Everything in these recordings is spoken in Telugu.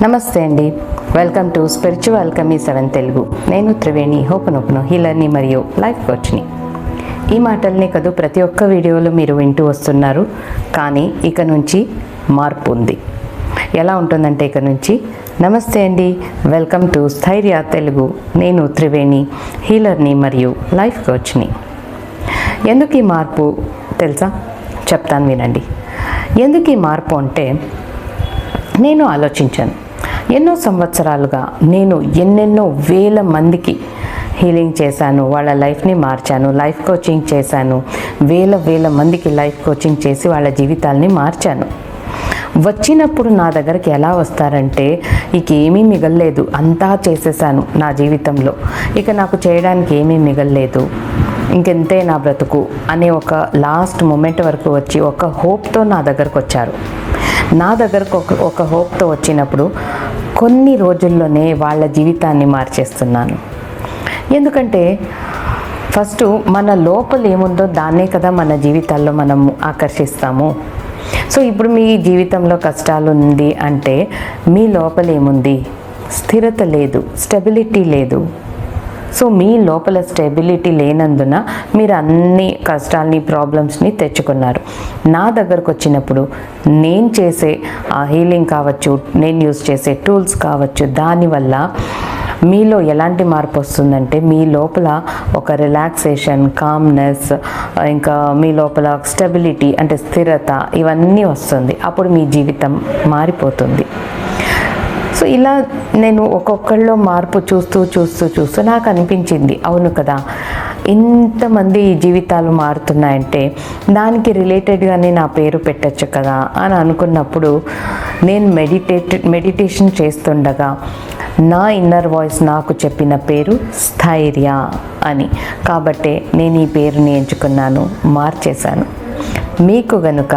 నమస్తే అండి. Welcome to spiritual alchemy 7 Telugu. నేను త్రివేణి, హోపనోపనో హీలర్ని మరియు లైఫ్ కోచ్ని. ఈ మాటల్ని కదూ ప్రతి ఒక్క వీడియోలో మీరు వింటూ వస్తున్నారు. కానీ ఇక నుంచి మార్పు ఉంది. ఎలా ఉంటుందంటే ఇక నుంచి నమస్తే అండి, వెల్కమ్ టు స్థైర్య తెలుగు. నేను త్రివేణి, హీలర్ని మరియు లైఫ్ కోచ్ని. ఎందుకు ఈ మార్పు తెలుసా? చెప్తాను వినండి. ఎందుకు ఈ మార్పు అంటే నేను ఆలోచించాను. ఎన్నో సంవత్సరాలుగా నేను ఎన్నెన్నో వేల మందికి హీలింగ్ చేశాను, వాళ్ళ లైఫ్ని మార్చాను, లైఫ్ కోచింగ్ చేశాను, వేల మందికి లైఫ్ కోచింగ్ చేసి వాళ్ళ జీవితాలని మార్చాను. వచ్చినప్పుడు నా దగ్గరికి ఎలా వస్తారంటే, ఇక ఏమీ మిగల్లేదు, అంతా చేసేసాను నా జీవితంలో, ఇక నాకు చేయడానికి ఏమీ మిగల్లేదు, ఇంకెంతే నా బ్రతుకు అనే ఒక లాస్ట్ మూమెంట్ వరకు వచ్చి ఒక హోప్తో నా దగ్గరకు వచ్చారు. నా దగ్గరకు ఒక హోప్తో వచ్చినప్పుడు కొన్ని రోజుల్లోనే వాళ్ళ జీవితాన్ని మార్చేస్తున్నాను. ఎందుకంటే ఫస్ట్ మన లోపల ఏముందో దాన్నే కదా మన జీవితాల్లో మనం ఆకర్షిస్తాము. సో ఇప్పుడు మీ జీవితంలో కష్టాలు ఉంది అంటే మీ లోపల ఏముంది? స్థిరత లేదు, స్టెబిలిటీ లేదు. సో మీ లోపల స్టెబిలిటీ లేనందున మీరు అన్ని కష్టాలని, ప్రాబ్లమ్స్ని తెచ్చుకున్నారు. నా దగ్గరకు వచ్చినప్పుడు నేను చేసే ఆ హీలింగ్ కావచ్చు, నేను యూజ్ చేసే టూల్స్ కావచ్చు, దానివల్ల మీలో ఎలాంటి మార్పు వస్తుందంటే మీ లోపల ఒక రిలాక్సేషన్, కామ్నెస్, ఇంకా మీ లోపల స్టెబిలిటీ అంటే స్థిరత, ఇవన్నీ వస్తుంది. అప్పుడు మీ జీవితం మారిపోతుంది. సో ఇలా నేను ఒక్కొక్కళ్ళలో మార్పు చూస్తూ నాకు అనిపించింది, అవును కదా, ఇంతమంది జీవితాలు మారుతున్నాయంటే దానికి రిలేటెడ్గానే నా పేరు పెట్టచ్చు కదా అని అనుకున్నప్పుడు నేను మెడిటేషన్ చేస్తుండగా నా ఇన్నర్ వాయిస్ నాకు చెప్పిన పేరు స్థైర్య అని. కాబట్టే నేను ఈ పేరుని ఎంచుకున్నాను, మార్చేశాను. మీకు గనుక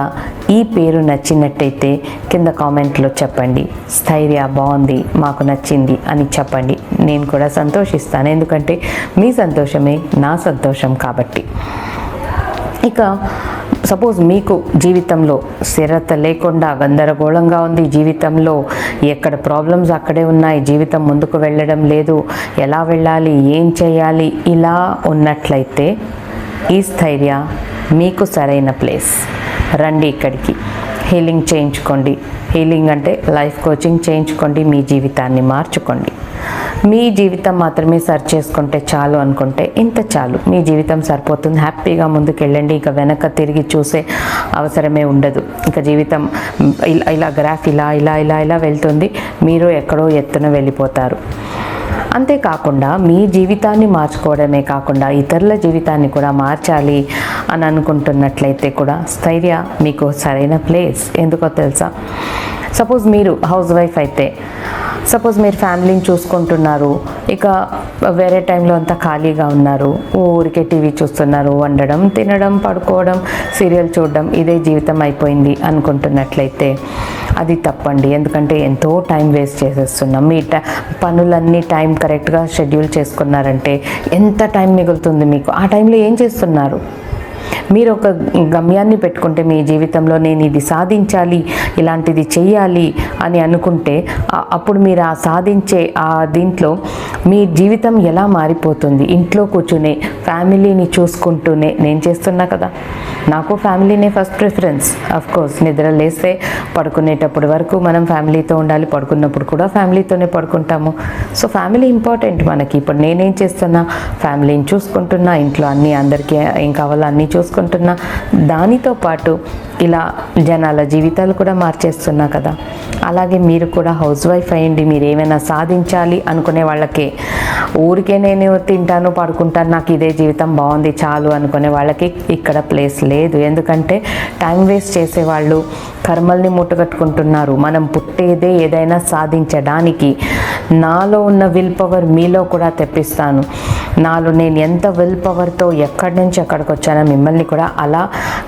ఈ పేరు నచ్చినట్టయితే కింద కామెంట్లో చెప్పండి, స్థైర్య బాగుంది, మాకు నచ్చింది అని చెప్పండి. నేను కూడా సంతోషిస్తాను, ఎందుకంటే మీ సంతోషమే నా సంతోషం కాబట్టి. ఇక సపోజ్ మీకు జీవితంలో స్థిరత లేకుండా గందరగోళంగా ఉంది, జీవితంలో ఎక్కడ ప్రాబ్లమ్స్ అక్కడే ఉన్నాయి, జీవితం ముందుకు వెళ్ళడం లేదు, ఎలా వెళ్ళాలి, ఏం చేయాలి, ఇలా ఉన్నట్లయితే ఈ స్థైర్య మీకు సరైన ప్లేస్. రండి ఇక్కడికి, హీలింగ్ చేయించుకోండి. హీలింగ్ అంటే లైఫ్ కోచింగ్ చేయించుకోండి, మీ జీవితాన్ని మార్చుకోండి. మీ జీవితం మాత్రమే సర్చ్ చేసుకుంటే చాలు అనుకుంటే ఇంత చాలు, మీ జీవితం సరిపోతుంది. హ్యాపీగా ముందుకు వెళ్ళండి, ఇక వెనక తిరిగి చూసే అవసరమే ఉండదు. ఇక జీవితం ఇలా గ్రాఫ్ ఇలా వెళ్తుంది, మీరు ఎక్కడో ఎత్తున వెళ్ళిపోతారు. అంతేకాకుండా మీ జీవితాన్ని మార్చుకోవడమే కాకుండా ఇతరుల జీవితాన్ని కూడా మార్చాలి అని అనుకుంటున్నట్లయితే కూడా స్థైర్య మీకు సరైన ప్లేస్. ఎందుకో తెలుసా? సపోజ్ మీరు హౌస్ వైఫ్ అయితే, సపోజ్ మీరు ఫ్యామిలీని చూసుకుంటున్నారు, ఇక వేరే టైంలో అంతా ఖాళీగా ఉన్నారు, ఊరికే టీవీ చూస్తున్నారు, వండడం, తినడం, పడుకోవడం, సీరియల్ చూడడం, ఇదే జీవితం అయిపోయింది అనుకుంటున్నట్లయితే అది తప్పండి. ఎందుకంటే ఎంతో టైం వేస్ట్ చేసేస్తున్నాం. మీ పనులన్నీ టైం కరెక్ట్గా షెడ్యూల్ చేసుకున్నారంటే ఎంత టైం మిగులుతుంది మీకు? ఆ టైంలో ఏం చేస్తున్నారు? మీరు ఒక గమ్యాన్ని పెట్టుకుంటే మీ జీవితంలో నేను ఇది సాధించాలి, ఇలాంటిది చెయ్యాలి అని అనుకుంటే అప్పుడు మీరు ఆ సాధించే ఆ దీంట్లో మీ జీవితం ఎలా మారిపోతుంది? ఇంట్లో కూర్చునే ఫ్యామిలీని చూసుకుంటూనే నేను చేస్తున్నా కదా, నాకు ఫ్యామిలీనే ఫస్ట్ ప్రిఫరెన్స్. అఫ్కోర్స్ నిద్ర లేస్తే పడుకునేటప్పుడు వరకు మనం ఫ్యామిలీతో ఉండాలి, పడుకున్నప్పుడు కూడా ఫ్యామిలీతోనే పడుకుంటాము. సో ఫ్యామిలీ ఇంపార్టెంట్ మనకి. ఇప్పుడు నేనేం చేస్తున్నా, ఫ్యామిలీని చూసుకుంటున్నా, ఇంట్లో అన్నీ అందరికీ ఏం కావాలో అన్నీ చూసుకుంటున్నా, దానితో పాటు ఇలా జనాల జీవితాలు కూడా మార్చేస్తున్నా కదా. అలాగే మీరు కూడా హౌస్ వైఫ్ అయ్యండి. మీరు ఏమైనా సాధించాలి అనుకునే వాళ్ళకే, ఊరికే నేను తింటాను, పడుకుంటాను, నాకు ఇదే జీవితం బాగుంది చాలు అనుకునే వాళ్ళకి ఇక్కడ ప్లేస్ లేదు. ఎందుకంటే టైం వేస్ట్ చేసేవాళ్ళు కర్మల్ని మూటగట్టుకుంటున్నారు. మనం పుట్టేదే ఏదైనా సాధించడానికి. నాలో ఉన్న విల్ పవర్ మీలో కూడా తెప్పిస్తాను. నాలో నేను ఎంత విల్ పవర్తో ఎక్కడి నుంచి ఎక్కడికి వచ్చానో మిమ్మల్ని కూడా అలా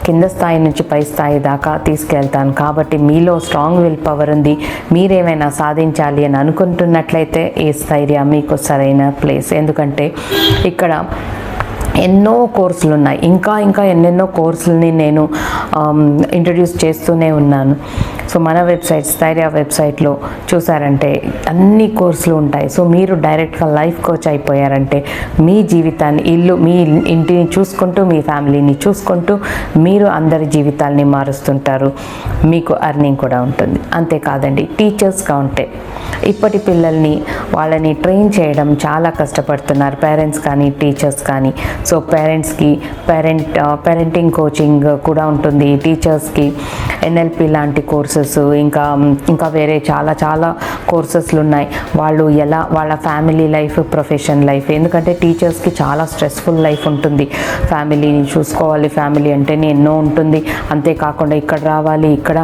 కింద స్థాయి నుంచి పై స్థాయి దాకా తీసుకెళ్తాను. కాబట్టి మీలో స్ట్రాంగ్ విల్ పవర్ ఉంది. మీరేమైనా సాధించాలి అని అనుకుంటున్నట్లయితే ఈ స్థైర్య మీకు సరైన ప్లేస్. ఎందుకంటే ఇక్కడ ఎన్నో కోర్సులు ఉన్నాయి, ఇంకా ఎన్నెన్నో కోర్సులని నేను ఇంట్రడ్యూస్ చేస్తూనే ఉన్నాను. సో మన వెబ్సైట్ స్థైర్య వెబ్సైట్లో చూసారంటే అన్ని కోర్సులు ఉంటాయి. సో మీరు డైరెక్ట్గా లైఫ్ కోచ్ అయిపోయారంటే మీ జీవితాన్ని మీ ఇంటిని చూసుకుంటూ మీ ఫ్యామిలీని చూసుకుంటూ మీరు అందరి జీవితాల్ని మారుస్తుంటారు. మీకు అర్నింగ్ కూడా ఉంటుంది. అంతేకాదండి, టీచర్స్గా ఉంటే ఇప్పటి పిల్లల్ని వాళ్ళని ట్రైన్ చేయడం చాలా కష్టపడుతున్నారు, పేరెంట్స్ కానీ టీచర్స్ కానీ. సో పేరెంట్స్కి పేరెంటింగ్ కోచింగ్ కూడా ఉంటుంది, టీచర్స్కి ఎన్ఎల్పి లాంటి కోర్సెస్, ఇంకా వేరే చాలా చాలా కోర్సెస్లు ఉన్నాయి. వాళ్ళు ఎలా వాళ్ళ ఫ్యామిలీ లైఫ్, ప్రొఫెషన్ లైఫ్, ఎందుకంటే టీచర్స్కి చాలా స్ట్రెస్ఫుల్ లైఫ్ ఉంటుంది. ఫ్యామిలీని చూసుకోవాలి, ఫ్యామిలీ అంటేనే ఎన్నో ఉంటుంది. అంతేకాకుండా ఇక్కడ రావాలి, ఇక్కడ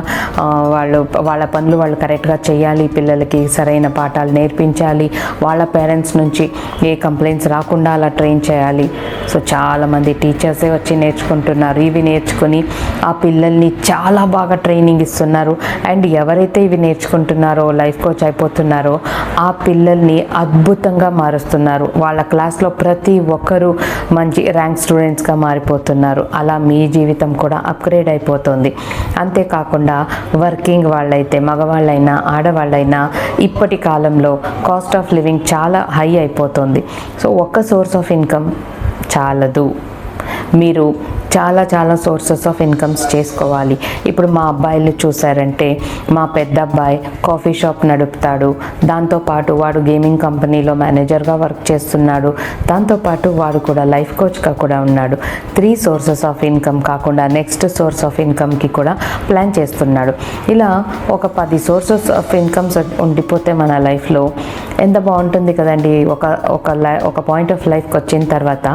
వాళ్ళ పనులు వాళ్ళు కరెక్ట్గా చేయాలి, పిల్లలకి సరైన పాఠాలు నేర్పించాలి, వాళ్ళ పేరెంట్స్ నుంచి ఏ కంప్లైంట్స్ రాకుండా అలా ట్రైన్ చేయాలి. సో చాలామంది టీచర్సే వచ్చి నేర్చుకుంటున్నారు. ఇవి నేర్చుకుని ఆ పిల్లల్ని చాలా బాగా ట్రైనింగ్ ఇస్తున్నారు. అండ్ ఎవరైతే ఇవి నేర్చుకుంటున్నారో, లైఫ్ కోచ్ అయిపోతున్నారో, ఆ పిల్లల్ని అద్భుతంగా మారుస్తున్నారు. వాళ్ళ క్లాస్లో ప్రతి ఒక్కరూ మంచి ర్యాంక్ స్టూడెంట్స్గా మారిపోతున్నారు. అలా మీ జీవితం కూడా అప్గ్రేడ్ అయిపోతుంది. అంతేకాకుండా వర్కింగ్ వాళ్ళైతే, మగవాళ్ళైనా ఆడవాళ్ళైనా, ఇప్పటి కాలంలో కాస్ట్ ఆఫ్ లివింగ్ చాలా హై అయిపోతుంది. సో ఒక్క సోర్స్ ఆఫ్ ఇన్కమ్ చాలదు, మీరు చాలా చాలా సోర్సెస్ ఆఫ్ ఇన్కమ్స్ చేసుకోవాలి. ఇప్పుడు మా అబ్బాయిలు చూసారంటే, మా పెద్ద అబ్బాయి కాఫీ షాప్ నడుపుతాడు, దాంతోపాటు వాడు గేమింగ్ కంపెనీలో మేనేజర్గా వర్క్ చేస్తున్నాడు, దాంతోపాటు వాడు కూడా లైఫ్ కోచ్గా కూడా ఉన్నాడు. 3 సోర్సెస్ ఆఫ్ ఇన్కమ్ కాకుండా నెక్స్ట్ సోర్స్ ఆఫ్ ఇన్కమ్కి కూడా ప్లాన్ చేస్తున్నాడు. ఇలా ఒక 10 సోర్సెస్ ఆఫ్ ఇన్కమ్స్ ఉండిపోతే మన లైఫ్లో ఎంత బాగుంటుంది కదండి. ఒక పాయింట్ ఆఫ్ లైఫ్కి వచ్చిన తర్వాత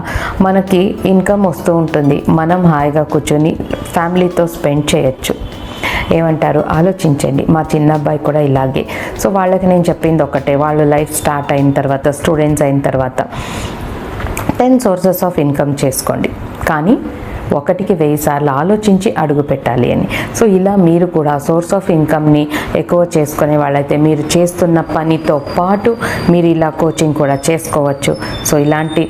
మనకి ఇన్కమ్ వస్తూ ఉంటుంది, మనం హాయిగా కూర్చొని ఫ్యామిలీతో స్పెండ్ చేయొచ్చు. ఏమంటారు? ఆలోచించండి. మా చిన్న అబ్బాయి కూడా ఇలాగే. సో వాళ్ళకి నేను చెప్పింది ఒకటే, వాళ్ళు లైఫ్ స్టార్ట్ అయిన తర్వాత, స్టూడెంట్స్ అయిన తర్వాత 10 సోర్సెస్ ఆఫ్ ఇన్కమ్ చేసుకోండి, కానీ 1కి 1000 సార్లు ఆలోచించి అడుగు పెట్టాలి అని. సో ఇలా మీరు కూడా సోర్స్ ఆఫ్ ఇన్కమ్ని ఎక్కువ చేసుకునే వాళ్ళైతే మీరు చేస్తున్న పనితో పాటు మీరు ఇలా కోచింగ్ కూడా చేసుకోవచ్చు. సో ఇలాంటి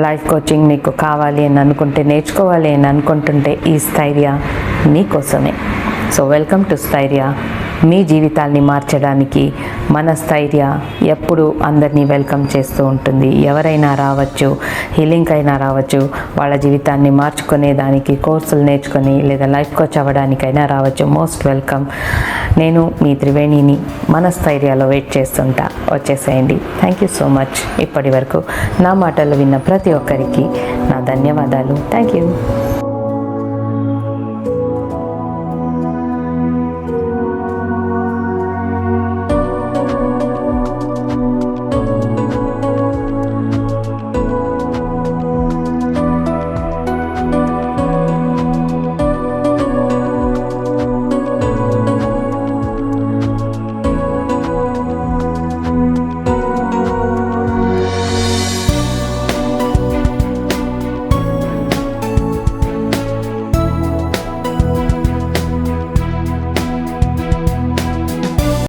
లైఫ్ కోచింగ్ మీకు కావాలి అని అనుకుంటే, నేర్చుకోవాలి అని అనుకుంటుంటే ఈ స్థైర్య మీకోసమే. So welcome to Sthairya. మీ జీవితాల్ని మార్చడానికి మన స్థైర్య ఎప్పుడు అందరినీ వెల్కమ్ చేస్తూ ఉంటుంది. ఎవరైనా రావచ్చు, హీలింగ్ అయినా రావచ్చు, వాళ్ళ జీవితాన్ని మార్చుకునే దానికి కోర్సులు నేర్చుకొని లేదా లైఫ్ కోచ్ అవ్వడానికైనా రావచ్చు. Most welcome. నేను మీ త్రివేణిని మన స్థైర్యాలో వెయిట్ చేస్తుంటా, వచ్చేసేయండి. Thank you so much. ఇప్పటి వరకు నా మాటలు విన్న ప్రతి ఒక్కరికి నా ధన్యవాదాలు. Thank you.